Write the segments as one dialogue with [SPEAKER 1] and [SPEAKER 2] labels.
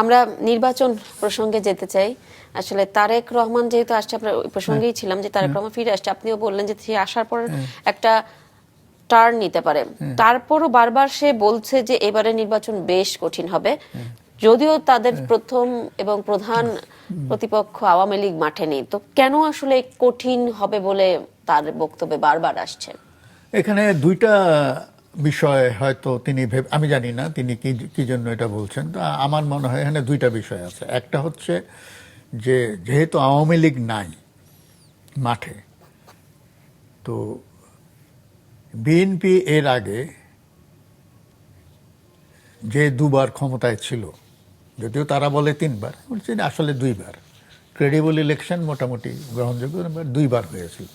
[SPEAKER 1] আমরা নির্বাচন প্রসঙ্গে যেতে চাই। আসলে তারেক রহমান যেহেতু আসছে, আপনার ওই প্রসঙ্গেই ছিলাম যে তারেক রহমান ফিরে আসছে, আপনিও বললেন যে সে আসার পর একটা টার্ন নিতে পারে। তারপরও বারবার সে বলছে যে এবারে নির্বাচন বেশ কঠিন হবে, যদিও তাদের প্রথম এবং প্রধান প্রতিপক্ষ আওয়ামী লীগ মাঠে নেই। তো কেন আসলে কঠিন হবে বলে তার বক্তব্যে বারবার আসছে?
[SPEAKER 2] এখানে দুইটা বিষয় হয়তো তিনি আমি জানি না তিনি কি জন্য এটা বলছেন। তো আমার মনে হয় এখানে দুইটা বিষয় আছে। একটা হচ্ছে যে যেহেতু আওয়ামী লীগ নাই মাঠে, তো বিএনপি এর আগে যে দুবার ক্ষমতায় ছিল, যদিও তারা বলে তিনবার, বলছি আসলে দুইবার, ক্রেডিবল ইলেকশন মোটামুটি গ্রহণযোগ্য দুইবার হয়েছিল।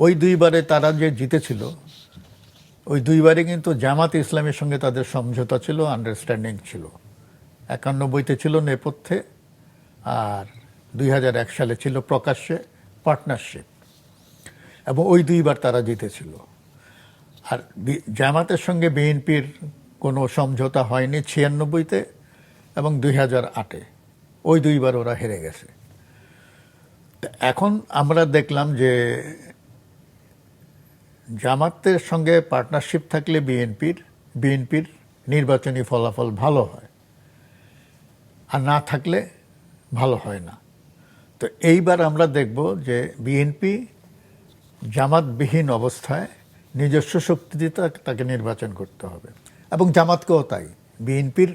[SPEAKER 2] ওই দুইবারে তারা যে জিতেছিল, ওই দুইবারে কিন্তু জামাত ইসলামের সঙ্গে তাদের সমঝোতা ছিল, আন্ডারস্ট্যান্ডিং ছিল। 91-তে ছিল নেপথ্যে, আর 2001 সালে ছিল প্রকাশ্যে পার্টনারশিপ, এবং ওই দুইবার তারা জিতেছিল। আর জামাতের সঙ্গে বিএনপির কোনো সমঝোতা হয়নি 96-তে এবং 2008-এ, ওই দুইবার ওরা হেরে গেছে। এখন আমরা দেখলাম যে জামাতের সঙ্গে পার্টনারশিপ থাকলে বিএনপির নির্বাচনী ফলাফল ভালো হয়, আর না থাকলে ভালো হয় না। তো এইবার আমরা দেখব যে বিএনপি জামাতবিহীন অবস্থায় নিজস্ব শক্তি দিয়ে তাকে নির্বাচন করতে হবে, এবং জামাতকেও তাই। বিএনপির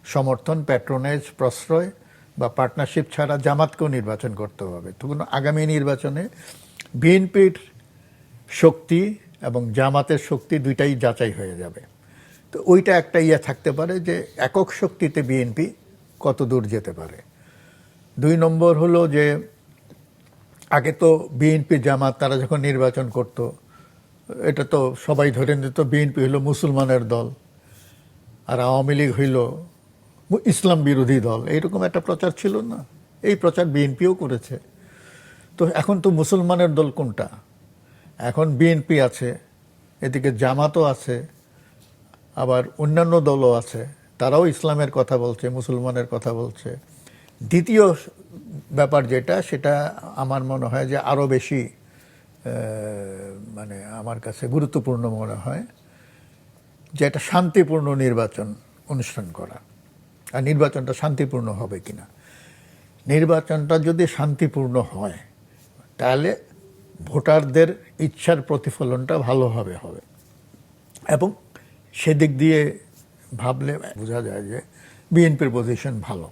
[SPEAKER 2] সমর্থন, প্যাট্রোনেজ, প্রশ্রয় বা পার্টনারশিপ ছাড়া জামাতকেও নির্বাচন করতে হবে। তখন আগামী নির্বাচনে বিএনপির শক্তি এবং জামাতের শক্তি দুইটাই যাচাই হয়ে যাবে। তো ওইটা একটা থাকতে পারে যে একক শক্তিতে বিএনপি কত দূর যেতে পারে। 2 নম্বর হলো যে আগে তো বিএনপি জামাত তারা যখন নির্বাচন করত, এটা তো সবাই ধরে নিত বিএনপি হলো মুসলমানের দল আর আওয়ামী লীগ হইল ইসলাম বিরোধী দল, এইরকম একটা প্রচার ছিল না? এই প্রচার বিএনপিও করেছে। তো এখন তো মুসলমানের দল কোনটা? এখন বিএনপি আছে, এদিকে জামাতও আছে, আবার অন্যান্য দলও আছে, তারাও ইসলামের কথা বলছে, মুসলমানের কথা বলছে। দ্বিতীয় ব্যাপার যেটা, সেটা আমার মনে হয় যে আরও বেশি মানে আমার কাছে গুরুত্বপূর্ণ মনে হয়, যে একটা শান্তিপূর্ণ নির্বাচন অনুষ্ঠান করা। আর নির্বাচনটা শান্তিপূর্ণ হবে কিনা, নির্বাচনটা যদি শান্তিপূর্ণ হয় তাহলে ভোটারদের ইচ্ছার প্রতিফলনটা ভালোভাবে হবে, এবং সেদিক দিয়ে ভাবলে বোঝা যায় যে বিএনপির পজিশন ভালো।